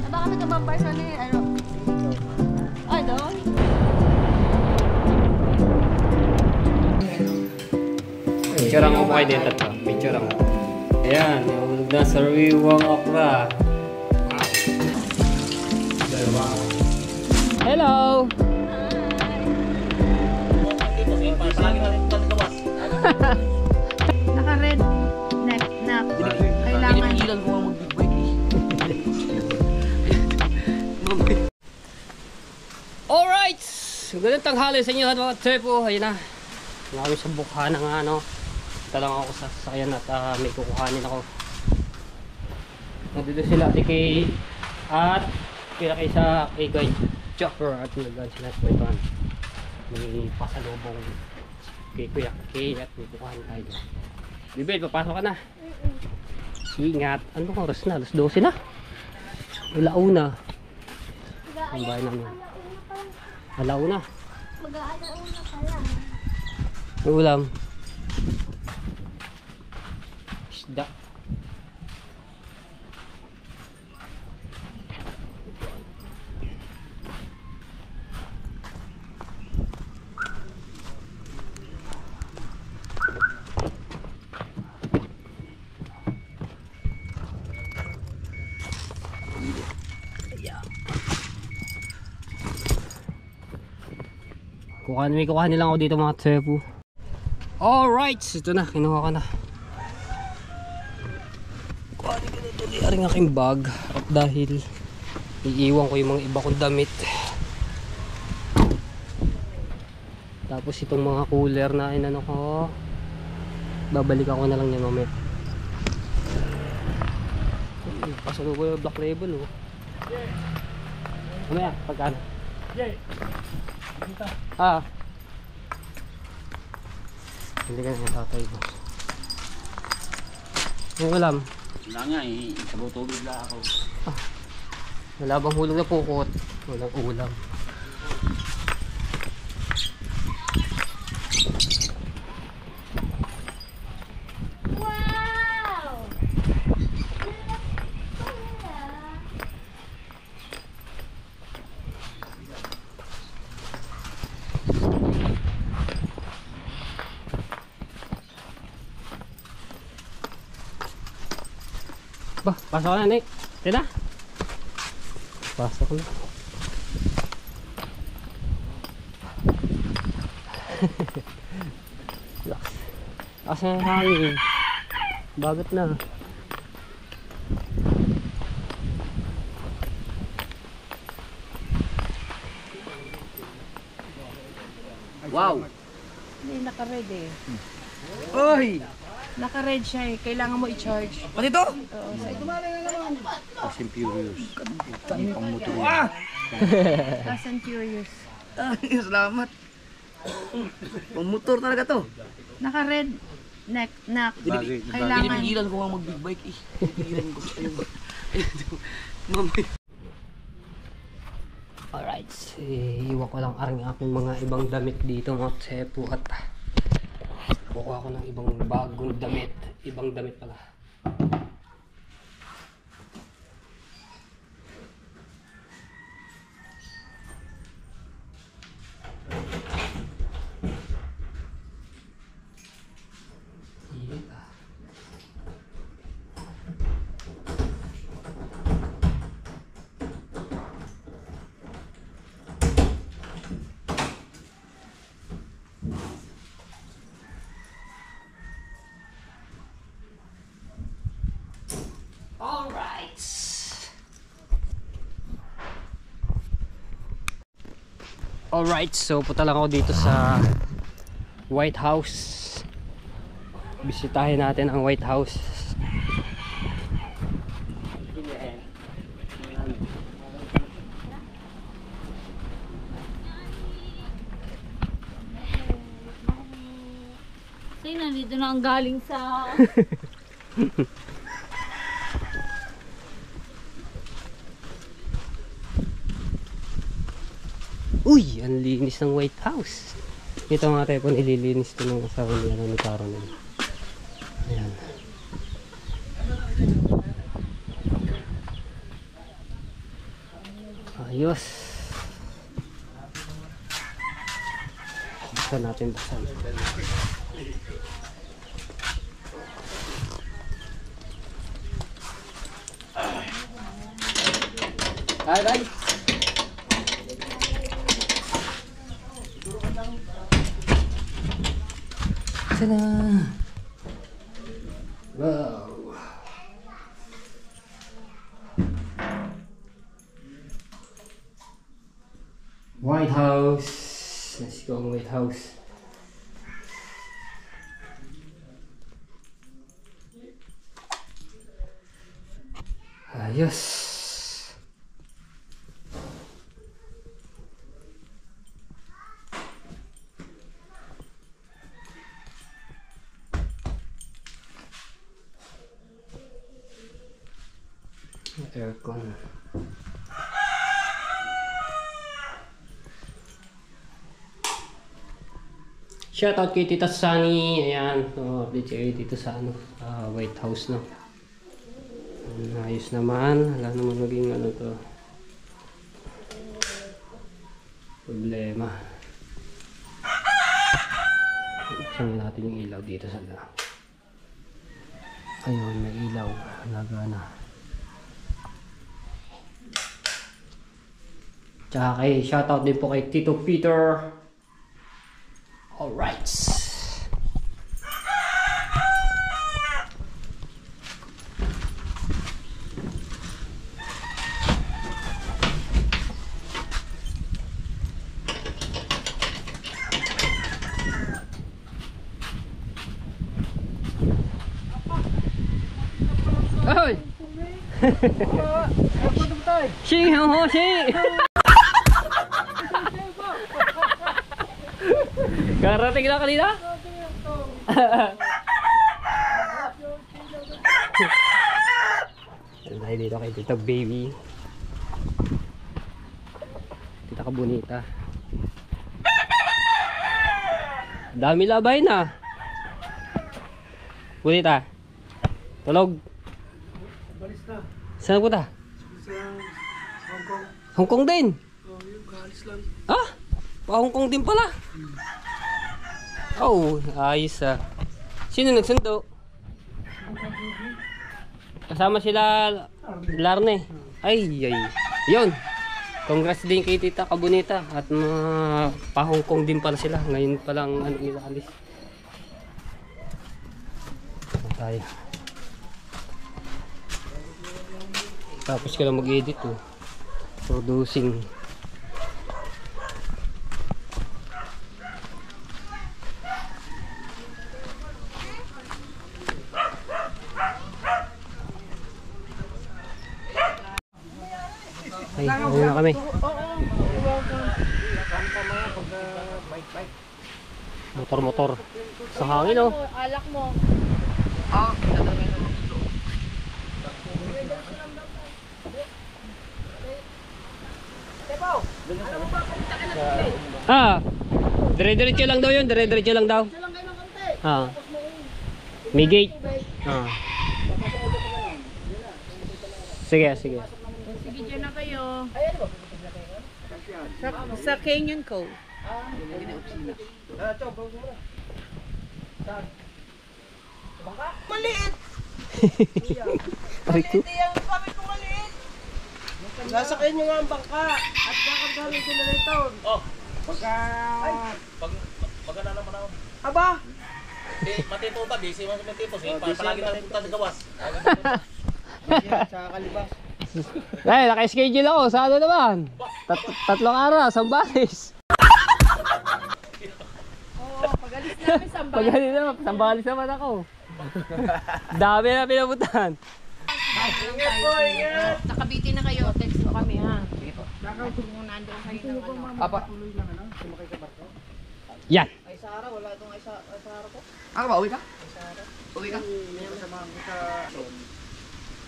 Baka nagkamambar sa ni, ano? Ay, doon? Picture ako kayo dito to. Picture ako. Ayan, yung na sariwang okra. Hello! Naka-red neck na kailangan. Pinipigilan ko nga mag-big bike. Alright! Ganun tanghali sa inyo mga trepo. Ayun na. Kami sa bukha ng ano. Talang ako sa sasakyan at may kukuhanin ako. Nandito sila Ate Kay at kaya kay sa kay Guy Chopper at nagdaan sila sa kwentuhan. May pasalubong kay Kuya Kay at may kukuhanin tayo. Bibel, papasok ka na. Ingat. Anong oras na? Alas 12 na. Alauna. Ang bahay namin. Alauna. Mag-aalauna pa lang. May ulam. Isda. May kukuha nilang ako dito mga trepo. Alright, ito na, kinuha ko na. Kuha ko dito ang aking bag. At dahil iiwan ko yung mga iba kong damit. Tapos itong mga cooler na inano ko, babalikan ko na lang yan mamaya. Pasalubong yung Black Label oh. Mamaya, pagkano? Ah. Hindi ka na tatay ba? Yung ulam? Wala nga eh, sabotulog lang ako. Wala bang hulog na pukot? Walang ulam. Wow! Bah, pasok na Nick. Tila. Pasok na. Asa na hangin. Bagat na. Wow! Hindi, naka-red eh. Oy! Naka-red siya eh. Kailangan mo i-charge. Pati to? Oo, sa'yo. Fast and Furious. Pang motor. Fast and Furious. Salamat. Pang motor talaga to. Naka-red neck na kailangan. Pinipigilan ko nga mag-big bike eh. Pinipigilan ko. Mamay. Alright, iwan ko lang ang aking mga ibang damit dito mga tsepo at bukuha ko ng ibang bagong damit. Ibang damit pala. Alright, so punta lang ako dito sa White House. Bisitahin natin ang White House. Kasi nandito na ang galing sa... Uy, ang linis ng White House. Ito mga tayo po nililinis ito ng asawa niya ni Caroline. Ayan. Ayos. Buksan natin, buksan. Hi guys! Sana! Wow! White House. Let's go White House. Ayos. Aircon. Shoutout kay Tita Sunny. Ayan, so update kayo dito sa ano, White House, no. Ayos naman, wala naman maging ano to problema. Buksan natin yung ilaw dito sa loob. Ayun, may ilaw, nagana. Tsaka kay shoutout din po kay Tito Peter. Alright. Ôi. Xi hô xi. Karating na kanina? Dahil dito kay Tita Baby. Tita Kabunita. Dami labay na. Bunita. Tulog. Balis na. Saan po ta? Sa Hong Kong. Hong Kong din? Oh, yung kaalis lang. Ah? Pa Hong Kong din pala. Oh, ayos ah. Sino nagsundo? Kasama sila Larne. Ay. Yun. Congrats din kay Tita Kabunita. At mga pa Hong Kong din pala sila. Ngayon palang ano nila alis. Tayo. Tapos ka lang mag-edit oh. Producing. Ay, uwi na kami. Motor-motor. Sa hangin oh. Alak mo. Ah, dire-diretso lang daw yun, dire-diretso lang daw. Ah. May gate. Ah. Sige. Sige, dyan na kayo. Sa Canyon Cove. Maliit! Ay ko. Sabi ko maliit! Sasakyan nyo nga ang bangka at kakargahan ng generator. Oh, Pagka... pagka na naman ako. Aba! Matito ta, busy man sa matito. Palagi na punta sa gawas. Sa kalibas. Ay, naka-schedule ako. Sa ano naman? Tatlong araw, Sambales. Oo, pag-alis namin sa Pag ano naman, Sambales naman ako. Dami na pinabutan. Ingat po, ingat! Nakabiti na kayo. Text mo kami ha. Kung nandun kayo ng ano. Apa. Yan. Ay Sara, wala itong ay Sara ko. Ako ba, uwi ka? Uwi ka? Kasama ko sa...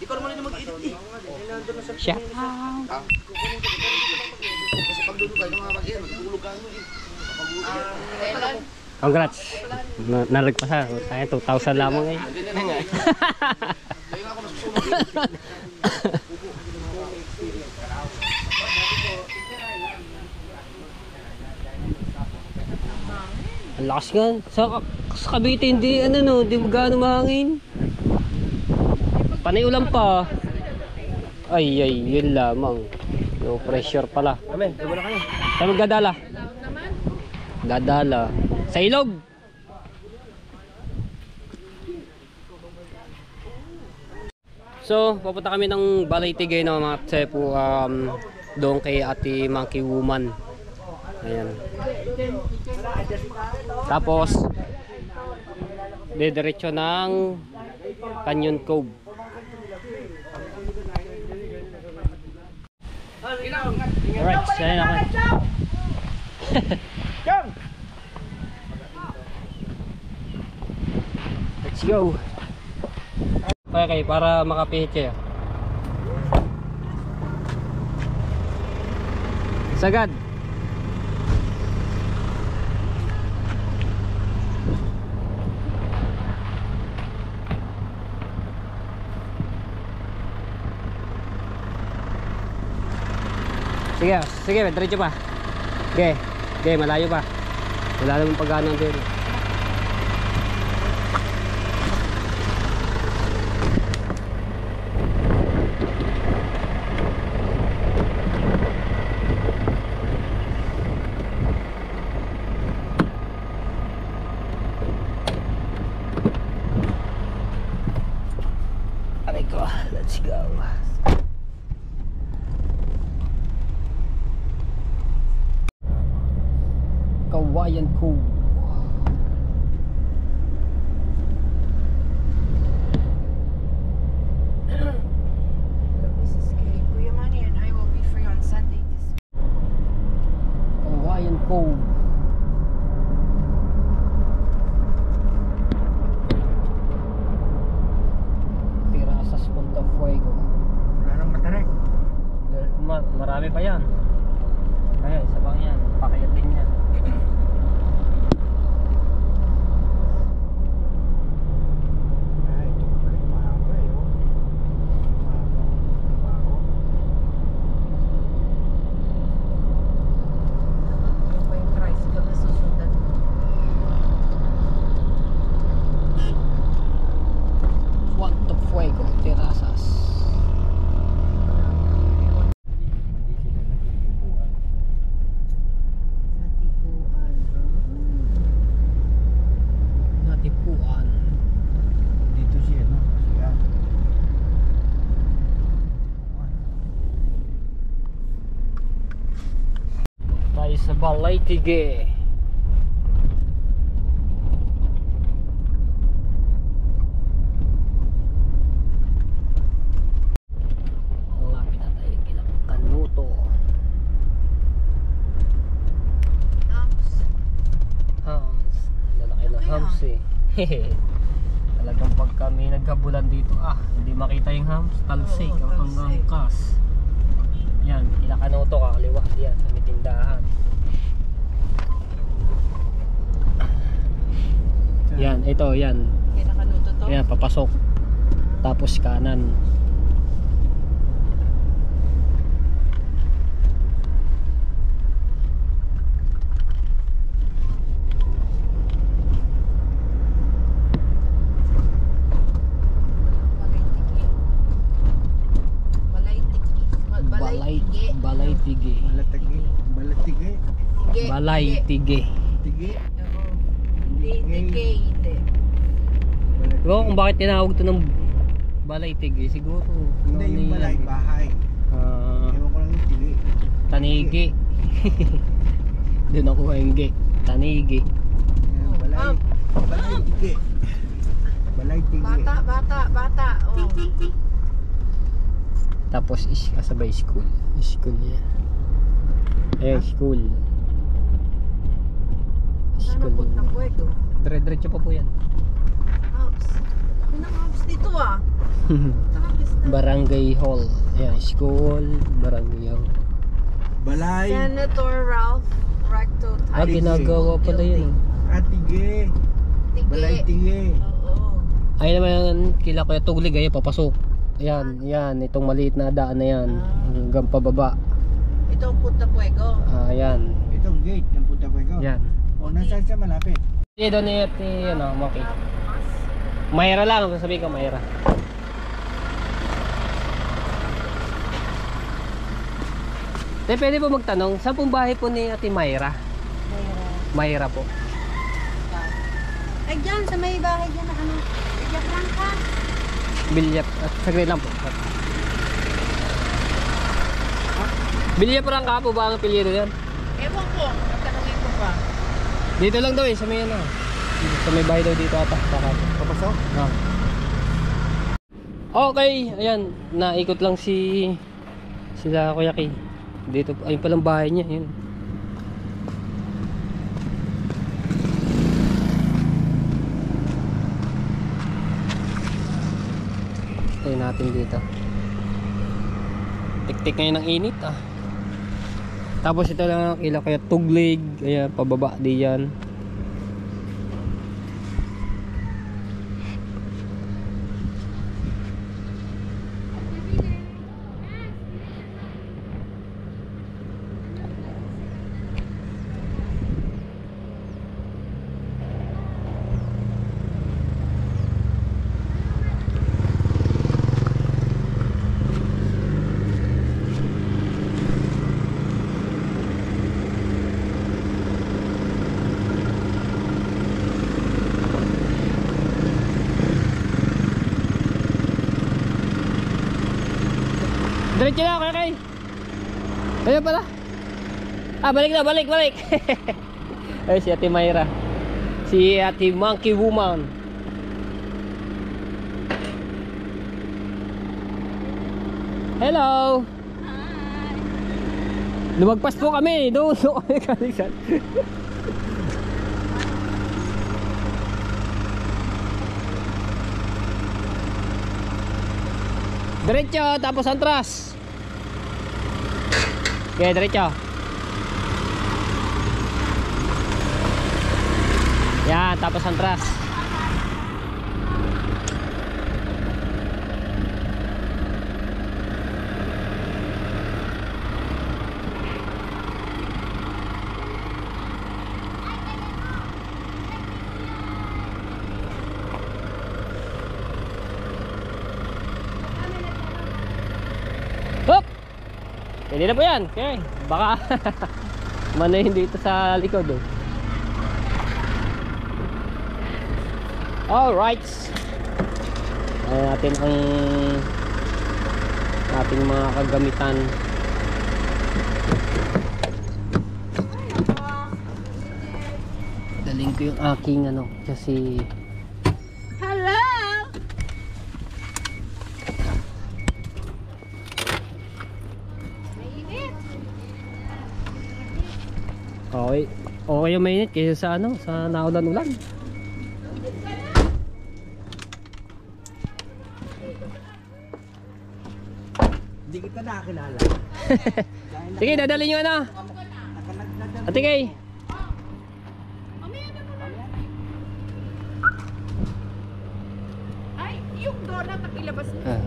Ikaw naman din mag-edit eh. Nandun na sa... Siya. Kasi pag dulo kayo, mga pag-edit, matutulog ka mo eh. Kailan? Congrats. Nalagpasan. Tayo 2,000 lamang eh. Ganyan na nga eh. Kaya nga ako nasusunod eh. Ang lakas nga. Sa Cavite hindi ano no, di gaano mahangin. Panay ulan pa. Ay, yun lamang. No pressure pala. Amen, diba na kayo? Saan magdadala? Dadala. Sa ilog. So, papunta kami ng Balay-Tigay na mga tsepo doon kay Ate Monkey Woman. Ayan. Tapos didiretso ng Canyon Cove. Alright, sayan ako. Let's go. Okay, para makapihit kayo. Sagad. Sige, diretso pa. Okay, malayo pa. Wala namang pagganang din. Aray ko, let's go. Kawayan Cove. Mrs. K. Kuya Manny and I will be free on Sunday. Kawayan Cove. Terasas Punta Fuego. Wala nang matarek. Marami pa yan. Kaya isa bang yan. Pakayat din yan. Ay, ito pala yung mahaba eh, oh. Mahaba. Ano pa yung tricycle na susundan? Punta Fuego, Terasas. Natipuan. Natipuan. Dito siya, no? Siya. Tayo sa Balay-Tigay. Malapit na tayo kila Kanuto. House. Hams. Lalaki na hams eh. Talagang pag kami nagkabulan dito, hindi makita yung hams. Talsik, Oo, ang talsik. angkas. Yan, kila Kanuto kakaliwa diyan sa may tindahan. Yan, ito, yan. Kinakanuto to? Yan, papasok. Tapos kanan. Balay-Tigay. Balatigi. Balatigi. Balay-Tigay. Tigi. Hindi. Oo, kung bakit tinawag ito ng Balay-Tigay, siguro. Hindi, yung balay, bahay. Ewan ko lang yung tigi. Tanigi. Doon ako hinggi. Tanigi. Ayan, balay. Balay tigi. Balay tigi. Bata. Oh. Tapos kasabay school. School niya. Ayun, school. Sana punta po ito. Dire-diretso pa po yan. House. Yun ang house dito Tapos na. Barangay Hall. Ayan, school, Barangay Hall. Balay. Senator Ralph Recto. Ginagawa pala yun. Tigi. Balay tigi. Oo. Ayun naman kila Kuya Tuglig, ayun, papasok. Ayan, itong maliit na daan na yan. Hanggang pababa. Ito ang Punta Fuego. Ayan. Itong gate ng Punta Fuego. Yan. O, nasaan siya malapit? Hindi doon ano, Monkey. Mayra lang, sasabihin ko Mayra. Pwede po magtanong, saan pong bahay po ni Ate Mayra? Mayra po. Ay, dyan, sa may bahay dyan na ano. Diyak lang ka. Bilyap, at saglit lang po. Bilyap lang ka po ba ang apelyido yan? Ewan ko, tanongin ko pa. Dito lang daw sa may ano. Sa may bahay daw dito ata. Papasok? Okay, ayan, naikot lang sila Kuya Kay. Dito, ayun palang bahay niya, yun. Tayo natin dito. Tik-tik ngayon ng init ah. Tapos ito lang ang ila kaya tuglig, ayan, pababa diyan. Diretso na, Kuya Kay. Ayun pala. Balik na, balik. Ay, si Ate Mayra. Si Ate Monkey Woman. Hello. Hi. Lumagpas po kami. Doon kami kalisan. Diretso, tapos antras. Okay, diretso. Yan, tapos antras. Hop! Pwede na po yan. Okay. Baka manayin dito sa likod. Oh. Alright. Ayan natin ang ating mga kagamitan. Daling ko yung aking ano kasi Hello! Mainit. okay. Okay yung mainit kaysa sa ano, sa naulan-ulan. Hindi kita nakakilala. Sige, dadali nyo ano. Ate Kay. Ay, yung donut na pilabas niya.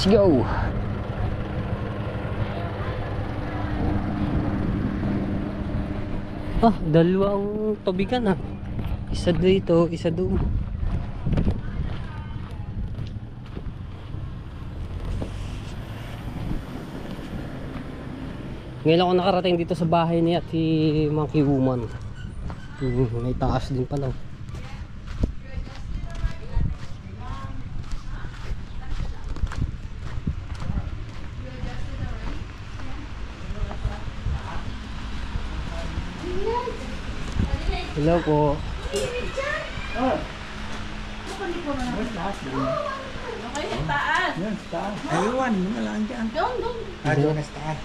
Let's go. Dalawang tubigan ah. Isa dito, isa doon. Ngayon ako nakarating dito sa bahay ni Ate Monkey Woman. May taas din pala. Hello po. Oh. Okay, taas. Yan, sa taas. Ayun, mo na lang dyan. Doon, doon. Doon na sa taas.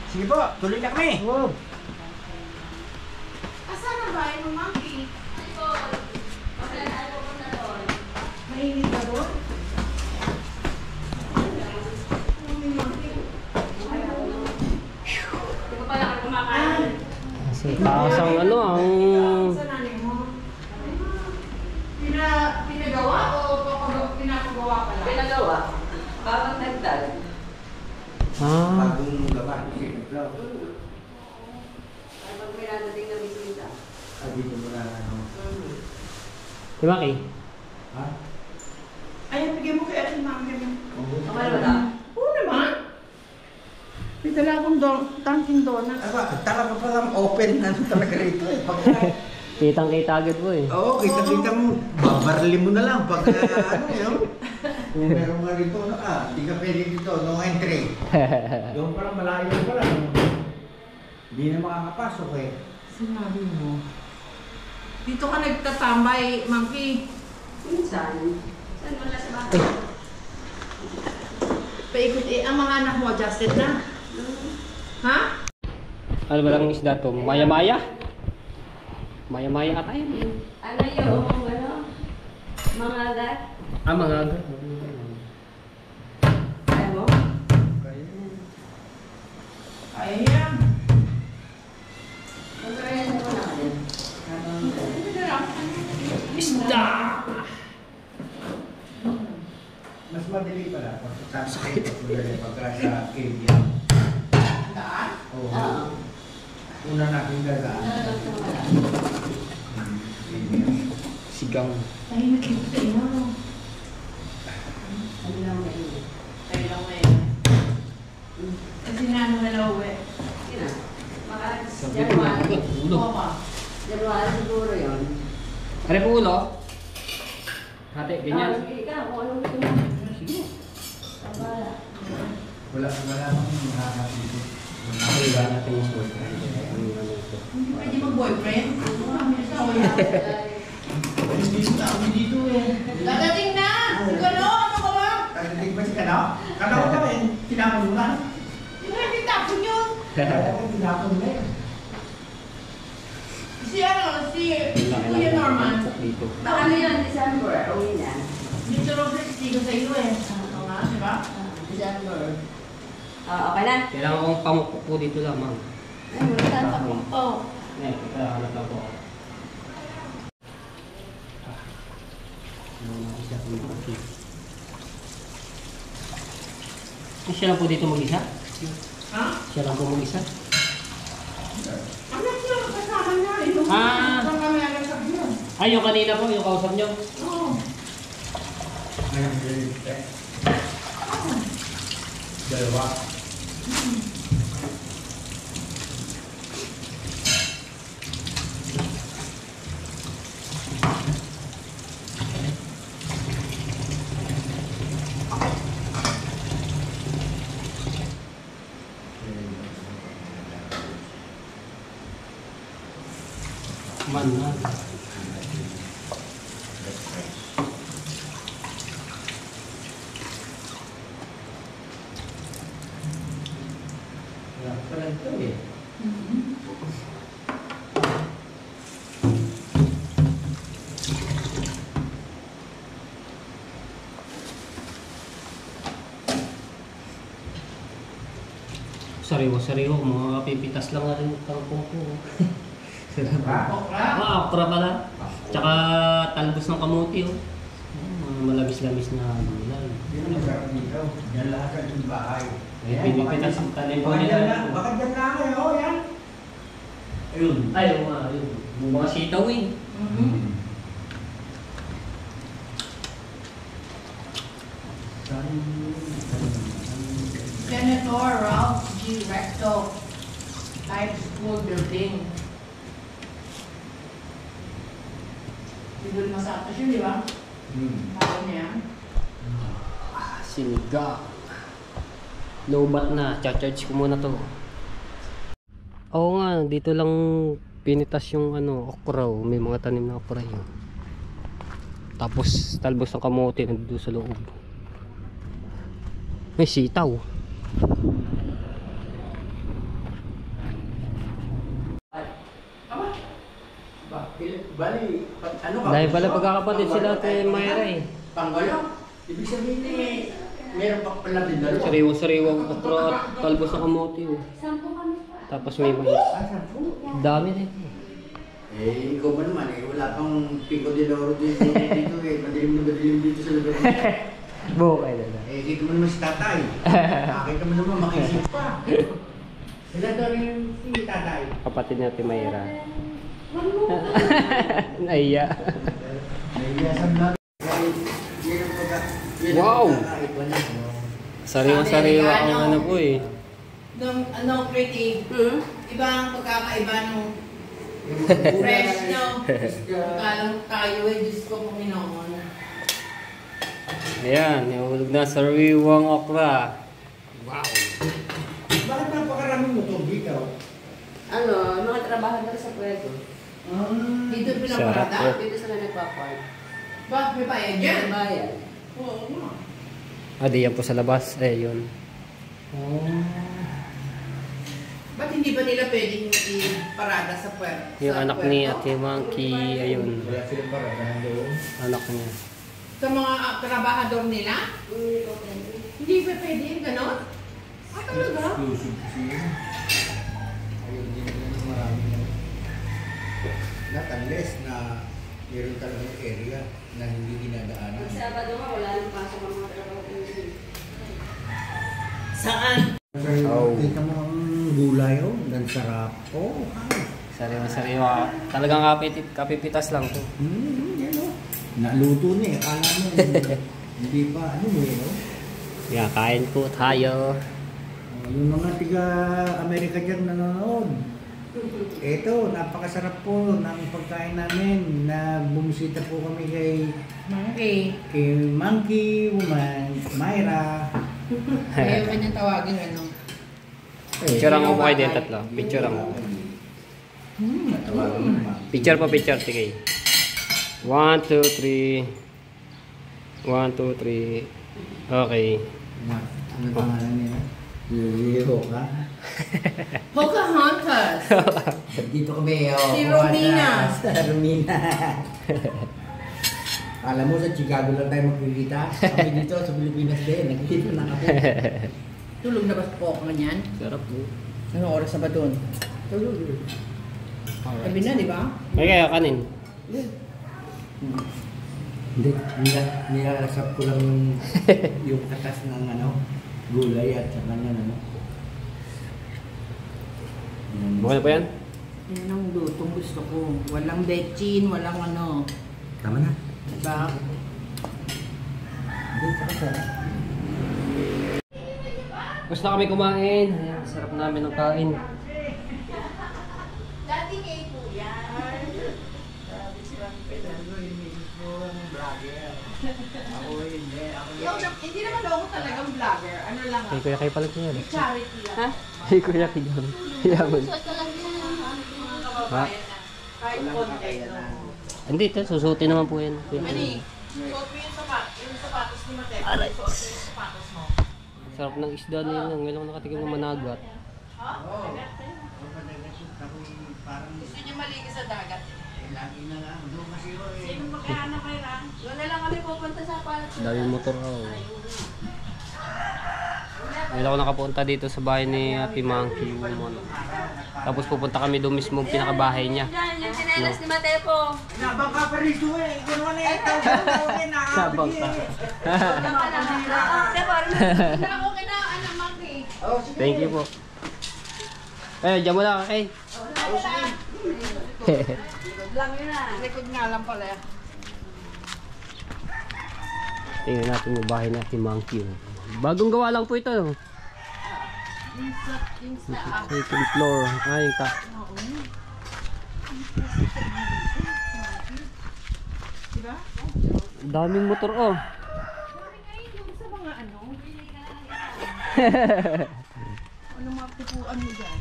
Sige po, tuloy na kami. Wow. Asan ang bahay mo, Monkey? Mainit ka doon? Hindi ko pala ka kumakain. Kasi taas ang ano, ang... Sa nanay mo? Pinagawa o pinapagawa pa lang? Pinagawa. Parang nagdag. Ah, Bagong gawa. Pag may nadating na bisita. Dito mo na ano. di ba, Kay? Ha? Ayan, bigyan mo kay Ate Mami. Okay ba na? Oo naman. May dala akong Dunkin Donuts. Aba, talaga palang open na talaga rito eh. Pag, Kitang-kita agad po eh. oo, kita-kita mo. Babarli mo na lang pag ano yun. Kung meron nga rito, di ka pwede dito, no entry. Yung parang malayo pa lang. Hindi na makakapasok eh. Sinabi mo. Dito ka nagtatambay, Monkey. Minsan. Saan mo na sa bahay? Paikot eh, ang mga anak mo adjusted na. Ha? Ano ba lang isda to? Maya-maya? Maya-maya ata yun. Ano yung ano? Mga agat? Ah, mga agad. Ayaw mo? Ayan. Pagkain mo na kayo. Isda! Mas madali pala pag sasakit pagka sa cave yan. Daan? Oo. Oo. Una natin gagaan. Sigang. Tahimik yung tayo mo. Ano lang kayo? Tayo lang ngayon. Kasi nano na lauwi. Sino? Mga Sabi ko January. ulo. Oo pa. January siguro yun. Ano po ulo? Hati, ganyan. Ah, sige ka. Kung anong gusto mo. Sige. Sabala. Wala nang hahati dito. Ako iba natin yung sword. Hindi pwede mag-boyfriend. May asawa yan. Hindi sa tao dito eh. Dadating na! Siguro, ano ka ba? Pagdating ba si Kano? Kano ko eh, tinapon mo na. Hindi tapon yun. Oo, tinapon na eh. Si ano, si Kuya Norman. Dito. Baka ano yun, December. Uwi na. Dito rin prestigo sa iyo eh. Oo nga, di ba? December. Okay na? Kailangan kong pamukpok po dito lamang. Ay, wala ka pa po. Oo. Kailangan lang po ako. Siya lang po dito mag-isa? Ha? Siya lang po mag-isa? Ano siya? Kasama niya. Ito. Ah. Saan kami nagsasabi yun? Ay, yung kanina po, yung kausap nyo. Oo. Ayun, dalawa. Man na. Wala pala ito eh. Sariwa-sariwa, mga pipitas lang nga rin yung tangkong ko. Okra? Ah, okra pala. Tsaka talbos ng kamuti oh. Mga malamis-lamis na gulay. Yun ang sarap dito. Yan lahat sa itong bahay. Eh, pinipitas ang talim po Baka nila. dyan na, baka dyan na kayo, yan. Ayun. Ay, yung mga, yun. Yung mga sitaw eh. Mhm. Senator Ralph G. Recto Life School Building. Bidul Masatos yun, di ba? Tawag niya yan. Sinigang. Lobat na. Cha-charge ko muna to. Oo nga, dito lang pinitas yung ano, okra. Oh. May mga tanim na okra yun. Tapos talbos ng kamote nandito sa loob. May sitaw. Bali, ano ka? Dahil pala pagkakapatid sila Ate Mayra eh. Panggalo. Ibig sabihin eh, meron pa pala din dalawa. Sariwang-sariwang okra at talbos ng kamote. Oh. Tapos may mais. Dami rin. Eh, ikaw ba naman eh, wala pang Pico de Oro dito eh. Madilim dito sa lugar mo. Bukay na na. Eh, dito mo naman si tatay. Nakita mo naman, makisip pa. Sila daw rin si tatay. Kapatid ni Ate Mayra. Naiya. Naiyasan na. Wow! Sariwa-sariwa ang ano po eh. Nung ano, pretty, iba ang pagkakaiba nung fresh, no? Kalang tayo eh, Diyos ko kung inoon. Ayan, nahulog na sariwang okra. Wow! Bakit napakaraming motor dito? Ano, mga trabahador sa pwesto. Dito Sarap pinaparada. po. Dito sila nagpa-park. Ba, may bayad dyan? Bayan. Oo nga. Ah, di yan po sa labas. Eh, yun. Ba't hindi ba nila pwedeng iparada sa puwer? Yung anak ni Ate Monkey, ayun. Wala silang paradahan doon. Anak niya. Sa mga trabahador nila? Hindi ba pwede yung ganon? Ah, talaga? Exclusive kasi yun. Ayun din naman marami na. Not unless na meron talagang area na hindi ginadaanan. Pag Sabado nga, wala nang pasok ang mga trabaho dito. Saan? Oh. Kita mo ang gulay oh, ang sarap. Oh, Sariwa-sariwa. Talagang kapipitas lang po. yan oh. Naluto na eh. Akala mo, hindi pa, ano mo yun oh. Yeah, kain po tayo. Yung mga tiga-Amerika dyan nanonood. Ito, napakasarap po ng pagkain namin na bumisita po kami kay Monkey Woman, Mayra. Ayaw ba niyang tawagin ano? Picture ang ukay din, tatlo. Picture ang. Natawagan mo naman. Picture pa, picture. Sige. 1, 2, 3. 1, 2, 3. Okay. Ano pangalan niya? Liliho ka? Pocahontas! Dito kami, oh. Si Romina. Romina. Alam mo, sa Chicago lang tayo magkikita. Kami dito sa Pilipinas din. Nagkikita na kami. Tulog na ba po ka niyan? Sarap po. Anong oras na ba doon? Tulog. Sabi na, di ba? May kaya kanin. Hindi, nilalasap ko lang yung katas ng ano, gulay at saka ng ano. Bukan na po yan? Yan ang lutong gusto ko. Walang bechin, walang ano. Tama na. Diba? Hindi, saka sarap. Gusto na kami kumain. Ayan, sarap namin ng kain. Dati kay Kuya. Hindi naman ako talagang vlogger. Ano lang Kay Kuya Kay pala siya. charity lang. Ha? Kay Kuya Kay John. Yaman. Ha? Kahit konti. Hindi, ito. Susutin naman po yan. Ani, suot mo yung sapatos ni Mateo. Suot mo yung sapatos mo. Sarap ng isda nila. Ngayon ako nakatikim ng managat. Gusto niyo maligo sa dagat? Lagi na nga. Doon kasi ko eh. Sino magkano kayo lang? Doon na lang kami pupunta sa palat. Daming motor ako. Ngayon ako nakapunta dito sa bahay ni Ate Monkey Woman. Tapos pupunta kami doon mismo pinakabahay niya. Yan, yung sinelas ni Matepo. Nabang ka pa rito eh. Gano'n na eh. Tawagin na. Sabang ka. Ako kinaan ng monkey. Thank you po. Eh, dyan mo lang, okay? Lang yun na. Likod nga lang pala. Tingnan natin yung bahay ni Ate Monkey. Bagong gawa lang po ito. Second floor. Ay, ta. Diba? Daming motor, oh. Sa mga ano? Ano mga pupuan mo dyan?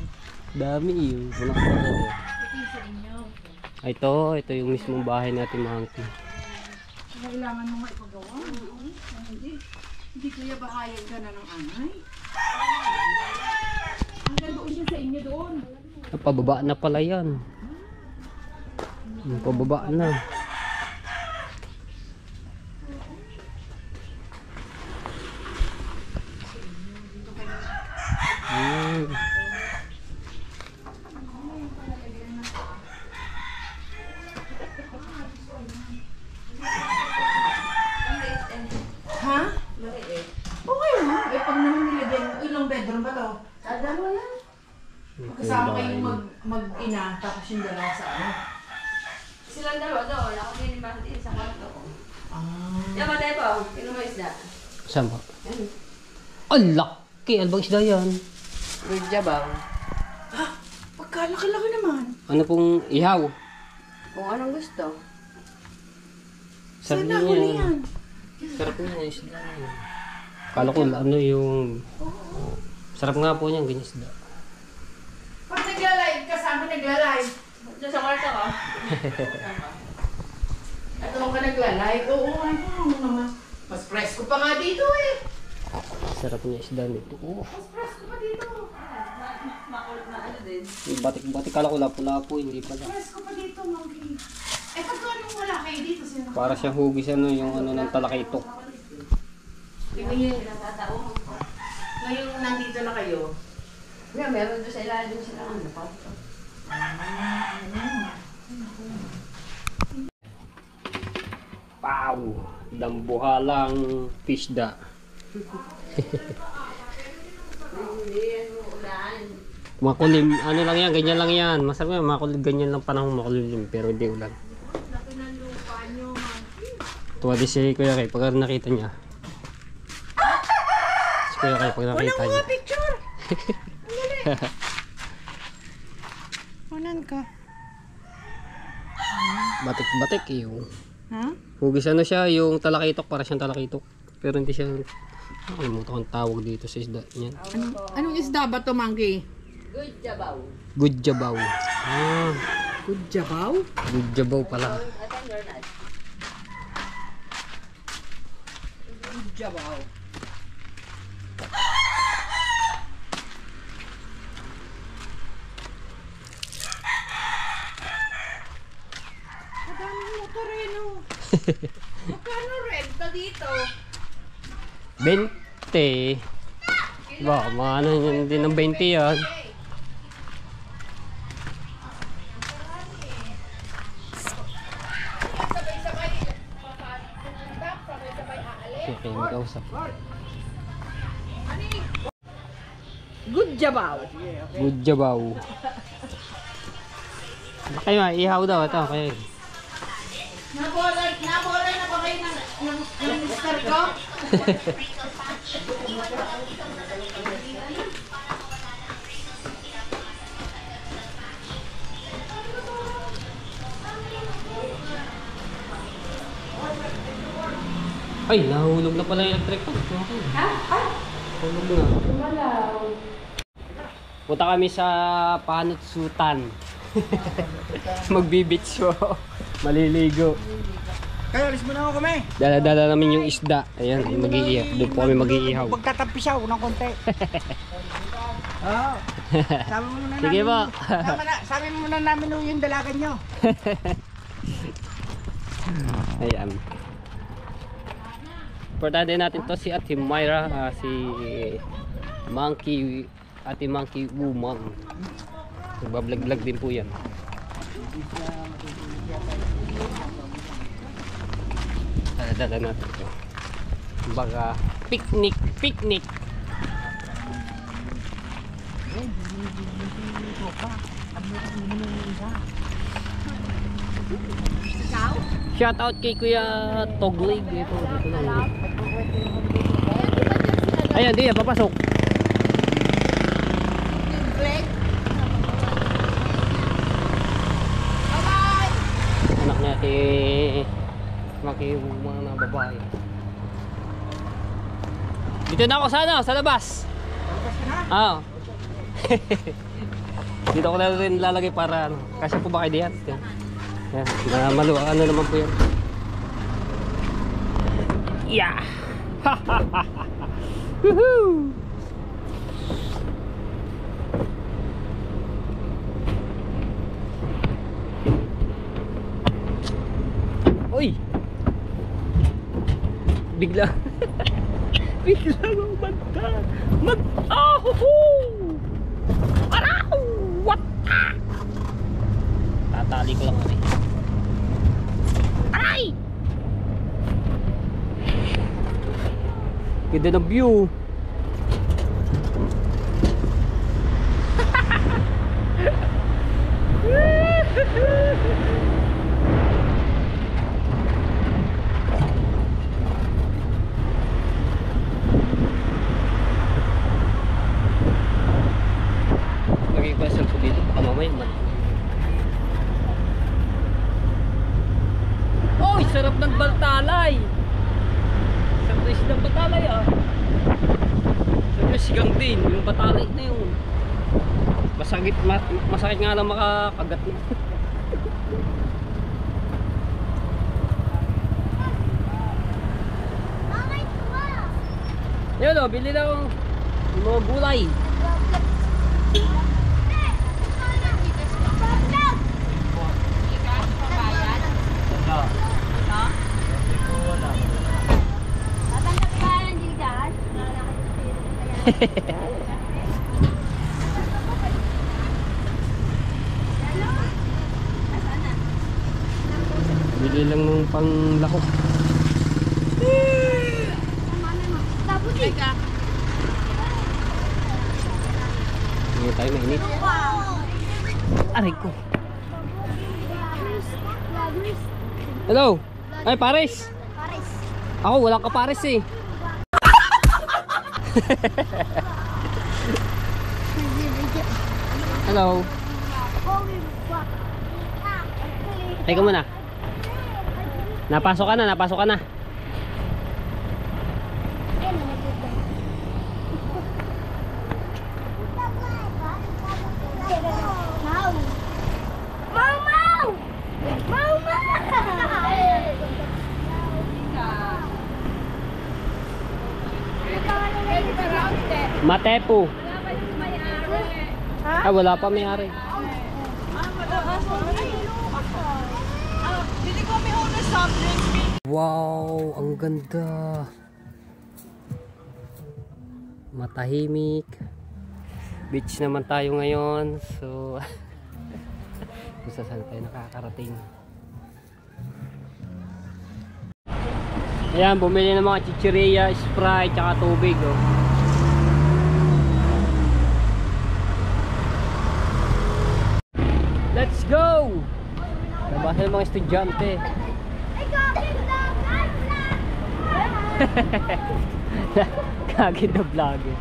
Dami yun. Walang motor. Ito yung sa inyo. Ito yung mismong bahay ni Ate Monkey. Kailangan mo nga ipagawa. Hindi kuya bahayag ka na ng anay. Hanggang doon siya sa inyo doon. Pababa na pala yan. Pababa na. Ha? Okay na. Eh, pag naman nilagyan mo, ilang bedroom ba to? Dalawa yan. Kasama kayong mag-ina, tapos yung dalawa sa ano? Silang dalawa doon. Ako din ba din sa kwarto ko. Yan ba tayo po? Sino mo isda? Saan ba? Ang laki! Ano bang isda yan? Good jabaw. Ha? Pagkalaki-laki naman. Ano pong ihaw? Kung anong gusto. Sarap Sana huli niya. yan. Sarap niya yung isda. Kala ko ano yung... Sarap nga po niyan, ganyan isda. Pag nagla-live ka sa amin, nagla-live. Diyan sa kwarto ko. At ako ka nagla-live. Oo, ay ano naman. Mas presko pa nga dito eh. Sarap niya isda nito. Oh, Mas presko pa dito. Ano din? yung batik-batik. Kala ko lapo-lapo, hindi pala. Presko pa dito, Monkey. Eh, pagka anong wala kayo dito, sino? Para siyang hugis ano, yung ano ng talakitok. Ngayon, Pinatataong. ngayon nandito na kayo. Nga, meron doon sa ilalim sila ano kwarto. Pow! Dambuhalang pisda. Hindi yan mo ulan. Makulim, ano lang yan, ganyan lang yan. Masarap yan, makulim, ganyan lang panahon makulim, pero hindi ulan. Laki ng lupa nyo, Monkey. Tuwa di si Kuya Kay, pag nakita niya. Si Kuya Kay, pag nakita niya. Picture! Unan ka. Batik-batik yung. Ha? Hugis ano siya, yung talakitok, para siyang talakitok. Pero hindi siya, nakalimutan ko ang tawag dito sa isda niyan. Anong isda ba to, Monkey? Good jabaw. Good jabaw. Ah, Good jabaw? good jabaw pala. Attender na. Good jabaw. Madaming motor eh, no? Magkano renta dito? 20. Ba, mga ano yun din ng 20 yan. Sabay-sabay pumunta, sabay-sabay aalis. Okay, mag-ausap. Good jabaw. Good jabaw. Kayo, ihaw daw ito. Okay. Nabola na ba kayo ng mister ko? Ay, nahulog na pala yung electric fan. Okay. Ha? Ah? Hulog na. Lumalaw. Punta kami sa Panutsutan. Magbibitso. Maliligo. Kaya alis mo na ako kami. Dala-dala namin yung isda. Ayan, mag-iihaw. Doon po kami mag-iihaw. Magtatampisaw ng konti. Oo. Sabi mo na Sige po. sabi mo na namin yung dalagan nyo. Ayan. Importante natin to si Ate Myra, si Monkey, Ate Monkey Woman. Nagbablog-vlog din po yan. Dala natin to. Baga picnic. Shout out kay Kuya Toglig dito lang. Ayan, di papasok. Anak niya si makihumang na babae. Dito na ako sa labas. Ah. Dito ko na rin lalagay para kasi po ba kayo diyan? Yan, maluwag ano naman po yan. Yeah! Woohoo! Uy! Bigla biglang araw! What? Tatali ko lang kami. Aray! Ganda ng view. Magiging question ko dito. Baka mamaya man. Oh, sarap ng baltalay. Sarap na isang batalay ah. Sarap sigang din. Yung batalay na yun. Masakit nga lang makakagat na. Yun o, bili lang yung mga gulay. Bili lang nung panglako. Hindi tayo mainit. Aray ko. Hello. Ay, Paris. Ako, wala ka Paris eh. Hello. Teka muna. Napasok ka na. Matepo. Ah, wala pa may-ari. Wow, ang ganda. Matahimik. Beach naman tayo ngayon. So, kung saan tayo nakakarating. Ayan, bumili ng mga chichiria, Sprite, tsaka tubig. Oh. Let's go! Labas ng mga estudyante. Kagid na vlog eh.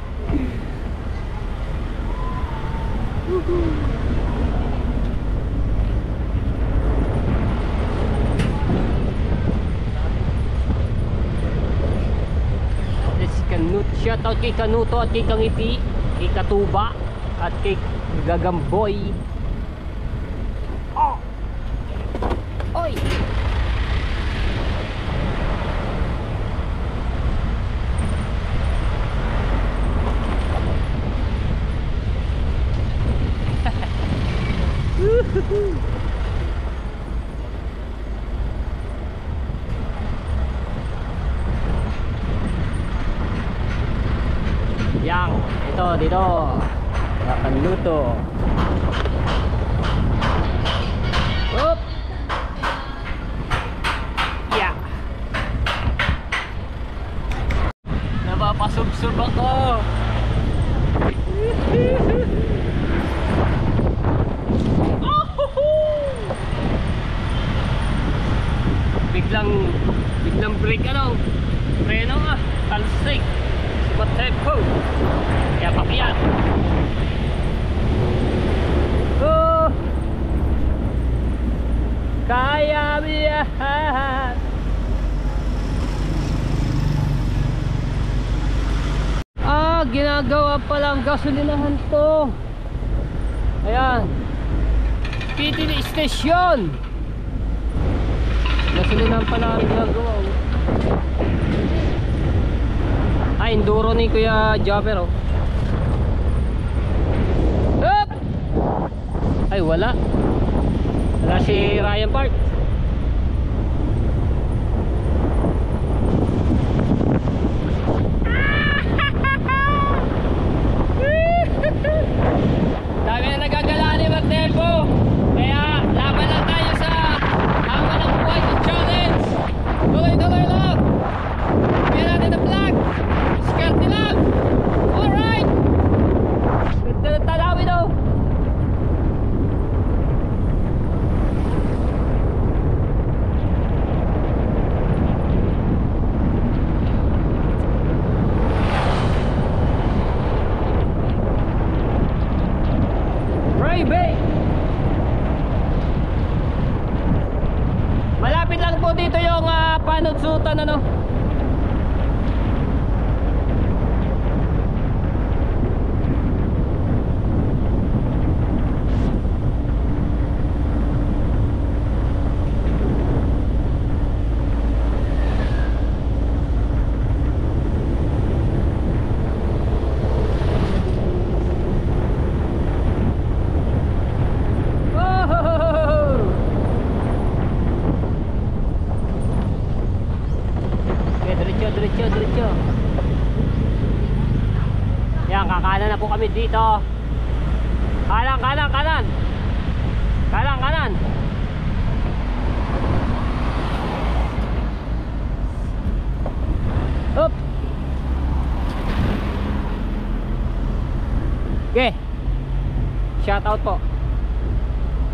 Shoutout kay Kanuto at kay Kangipi, kay Katuba at kay Gagamboy. Oh! Oy! Yang, ito dito. Kanuto. Up. Yeah. Napapasubsob ako. Biglang break ano. Preno ah, talsik. Super tempo. Kaya pakiyan. Oh. Kaya biyahan. Ah, ginagawa pa lang gasolinahan to. Ayan. PTV station. Gasolinahan pa lang ginagawa. Ay, enduro ni Kuya Jobber, oh. Up! Ay, wala. Wala si Ryan Park. Dami na nagagala ni Magtempo. Kaya laban lang tayo sa hawa ng buhay sa challenge. Tuloy-tuloy lang. Kaya natin ang vlog. Skerte lang. Alright. Ganda ng talawin, oh. Malapit lang po dito yung panutsutan, ano. Diretso. Yan, kakanan na po kami dito. Kanan. Up. Okay. Shout out po.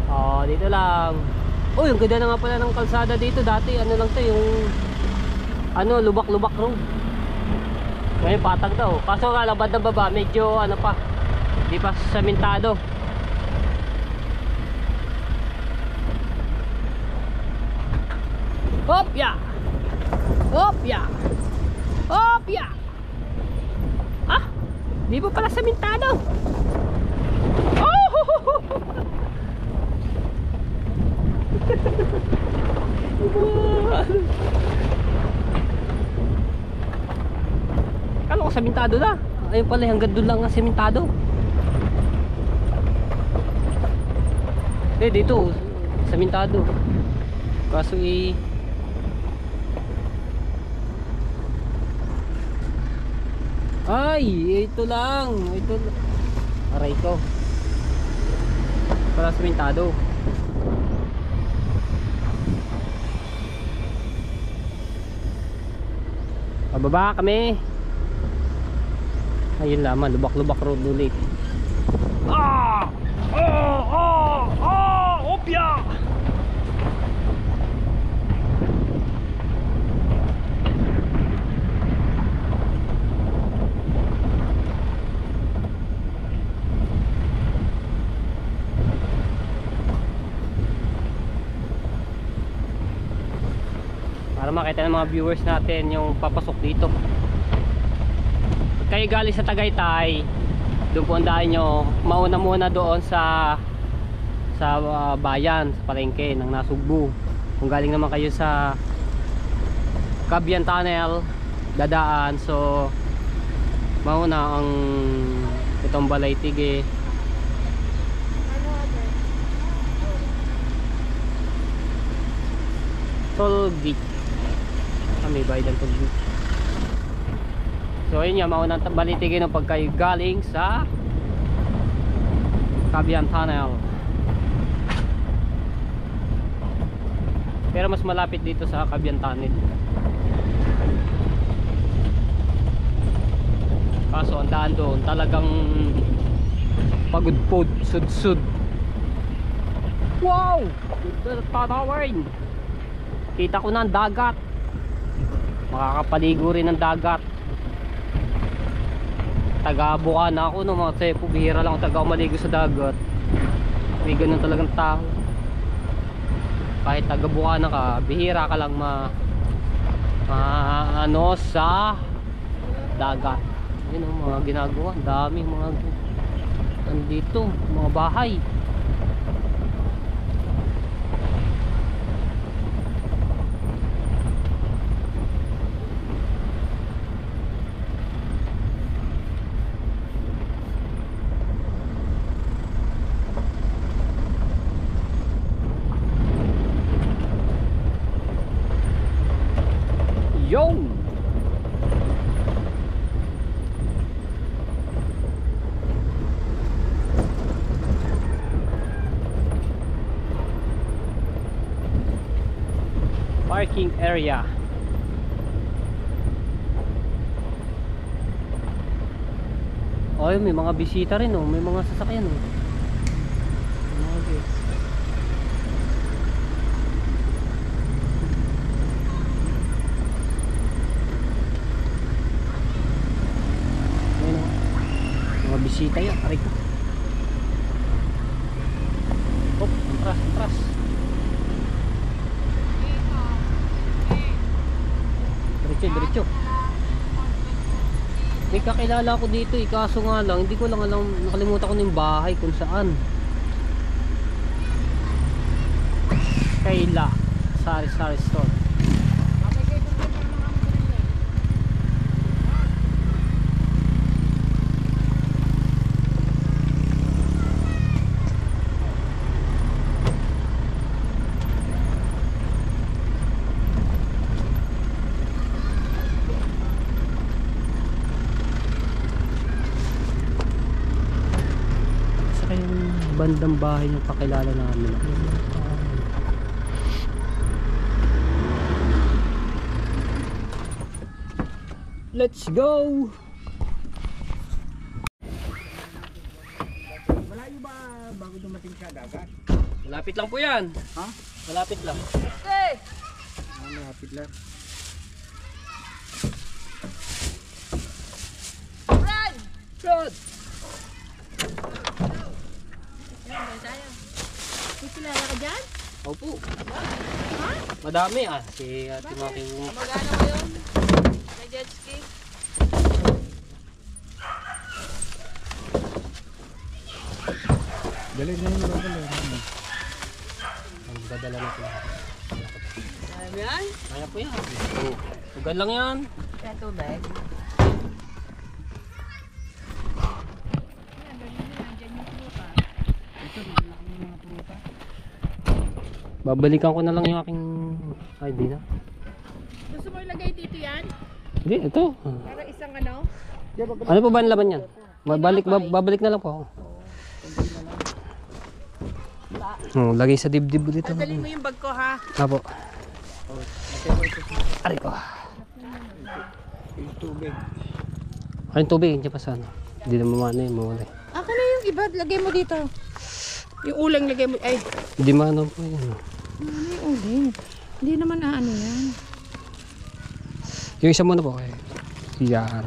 Oh, dito lang. Oh, yung ganda na nga pala ng kalsada dito. Dati ano lang 'to, yung ano, lubak-lubak road. Ngayon patag daw. Kaso nga labad ng baba, medyo ano pa, hindi pa samentado. Hopya! Ah! Di ba pala samentado? Oh! Kala ko samentado na. Ayun pala, hanggang doon lang ang samentado. Dito samentado. Kaso ay, ito lang. Aray ko. Para samentado. Pababa kami. Ayun lamang, lubak-lubak road ulit. Opya! Para makita ng mga viewers natin yung papasok dito. Kayo galing sa Tagaytay, doon po andahin nyo, mauna muna doon sa bayan, sa palengke ng Nasugbu. Kung galing naman kayo sa Cagayan Tunnel, dadaan, so mauna ang itong Balay-Tige. Toll gate. May bayad ang toll gate. So ayun nga, maunang Balay-Tige no pag kayo galing sa Cagayan Tunnel. Pero mas malapit dito sa Cagayan Tunnel. Kaso ang daan doon talagang pagudpod, sud-sud. Wow! Good tanawin. Kita ko na ang dagat. Makakapaligo rin ng dagat. Taga-buka na ako no mga tsepo, bihira lang ako taga-maligo sa dagat. May ganun talagang tao. Kahit taga-buka na ka, bihira ka lang ano sa dagat. Yun ang mga ginagawa, dami mga nandito, mga bahay. parking area. Oh, may mga bisita rin oh, may mga sasakyan oh. Okay. Ayun oh. Mga bisita yan, aray ko. Oh, atras. Diretso. May kakilala ko dito eh, kaso nga lang, hindi ko lang alam, nakalimutan ko na yung bahay kung saan. Kayla, Sari Store. Bandang bahay ng kakilala namin. Let's go! Malayo ba bago dumating sa dagat? Malapit lang po yan. Ha? Malapit lang. Okay. Malapit lang. Run! Good! May kilala ka dyan? Opo. Madami ah. Si Ate Making... Magano ngayon? May jet ski? Dali na yung bagal. Ang dadala natin. Kaya mo yan? Kaya po yan. Tugan lang yan. Kaya tubig. Babalikan ko na lang yung aking ID na. Gusto mo ilagay dito yan? Hindi, ito. Para isang ano? Ano po ba ang laman yan? Babalik na lang po ako. Lagay sa dibdib dito. Dalhin mo yung bag ko ha. Apo. Aray ko. Yung tubig. Ay, yung tubig. Hindi pa sana. Hindi na mamana yung mawala. Ako na yung iba, lagay mo dito. Yung ulang lagay mo, ay. Hindi maano po yan. Ano yung uling? Hindi naman ano yan. Yung isa muna po kayo. Yan.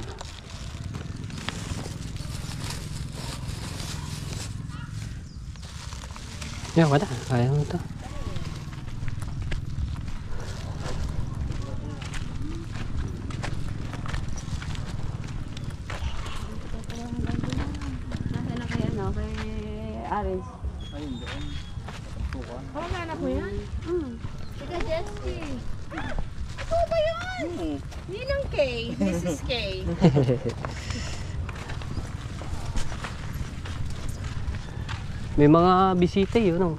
Yan, wala. Ayaw mo ito. Nasaan na kay ano? Kay Aris. Ayun doon. Tukan. Oo nga anak mo yan. Sige, jet ski. Ito ba yun? Ninang K, Mrs. K. May mga bisita yun. Oh.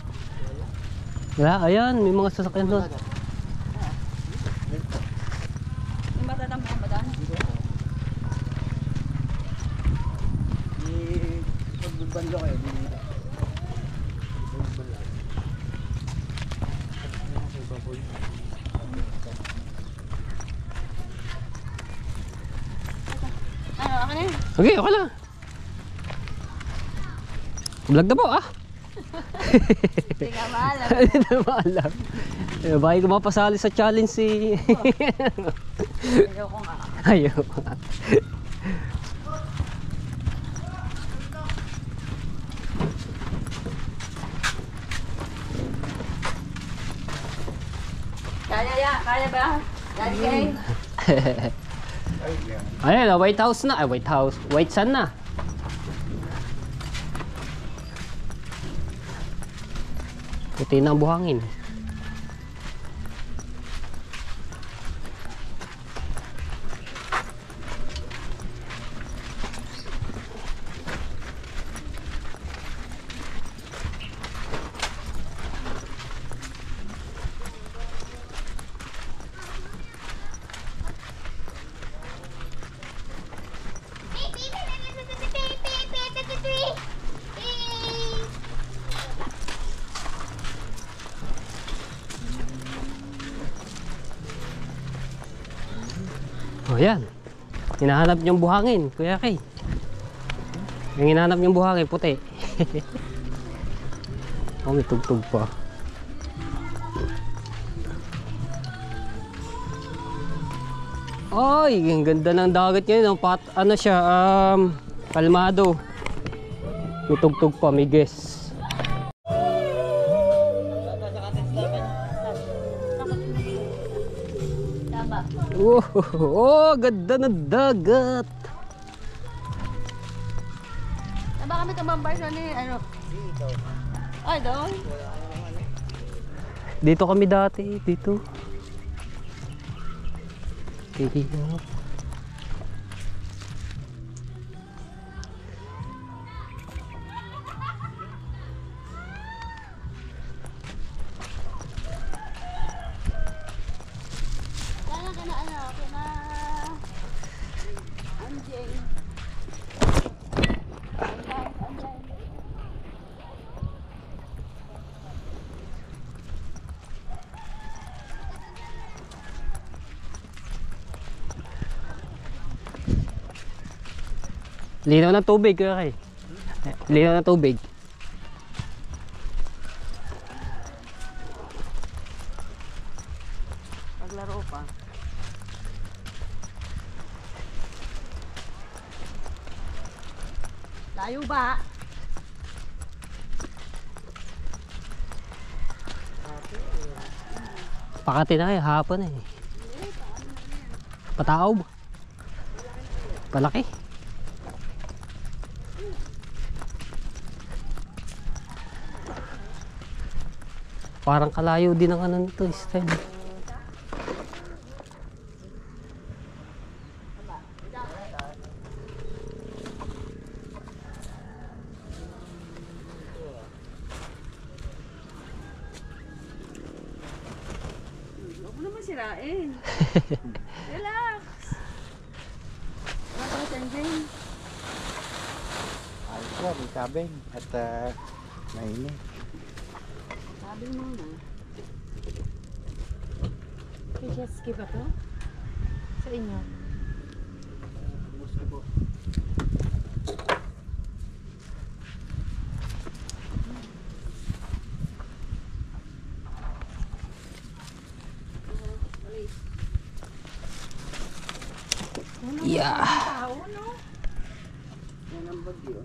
Wala, ayan. May mga sasakyan doon. Yung matatampan ba daan? Pagbubando kayo. Ano, ako na yun? Okay, okay lang. Vlog na po ah. Hindi nga maalam. Hindi na maalam. Bakit ko mapasali sa challenge si... Ayoko nga. Ayaw. Kaya ba? Daddy Kay? Ayun, White House na. Ay, White House. White Sun na. Puti na ang buhangin. Ayan. Hinahanap niyong buhangin, Kuya Kay. Yung hinahanap niyong buhangin, puti. Oh, may tugtog pa. Ay, ang ganda ng dagat ngayon. Ano siya, kalmado. May tugtog pa, may guess. Oh, ganda ng dagat. Taba kami tumambay sa ni ano? Dito. Ay, doon? Dito kami dati, dito. Dito. Linaw ng tubig, Kuya Kay. Linaw ng tubig. Paglaro pa. Layo ba? Pakati na kayo, hapon eh. Pataob. Palaki. Parang kalayo din ang ano nito, style. Huwag mo naman sirain. Relax. Wala ka dyan, Jane. Ayos ka, may cabin at mainit. Sabi mo na. May jet ski ba to? Sa inyo? Yeah. Tao, no? Yan ang bagyo.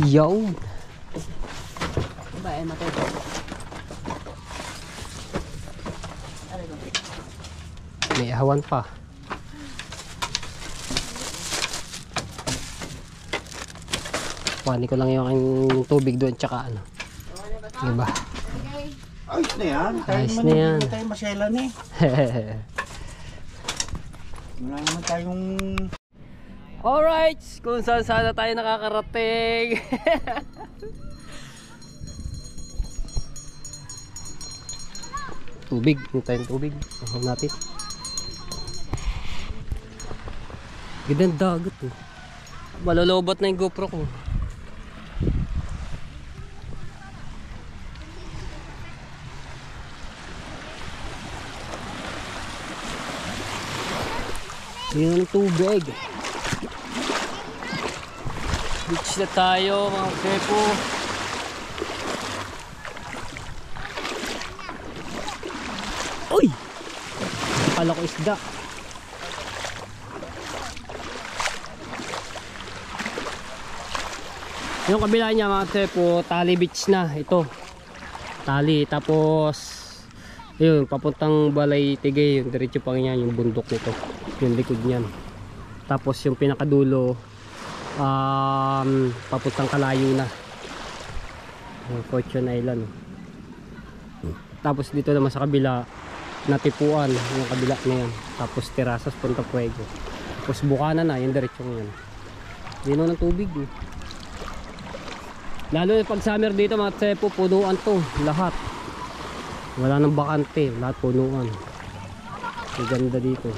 Yo. Ba, eh, matay ko. May ahawan pa. Kuhanin ko lang yung tubig doon tsaka ano. Diba? Ayos na yan. Ayos na yan. Hindi tayo masyalan eh. Wala naman tayong... Alright, kung saan sana tayo nakakarating. Tubig, yung tayong tubig. Ahon natin. Gandang dagat eh. Malulobot na yung GoPro ko. Yun ang tubig. Beach na tayo mga kepo. Uy! Akala ko isda. Yung kabila niya mga kepo, Tali Beach na. Ito. Tali. Tapos yun, papuntang Balay Tigay. Yung diretso pang yan, yung bundok nito. Yung likod niyan. Tapos yung pinakadulo papuntang Kalayo na, Fortune Island. Tapos dito naman sa kabila Natipuan, yung kabila na yan. Tapos Terasas, Punta Puego. Tapos Bukana na, yung diretsong yan. Dino ng tubig eh. Lalo na pag summer dito mga tsepo, punuan to lahat. Wala nang bakante, lahat punuan. Ang ganda dito.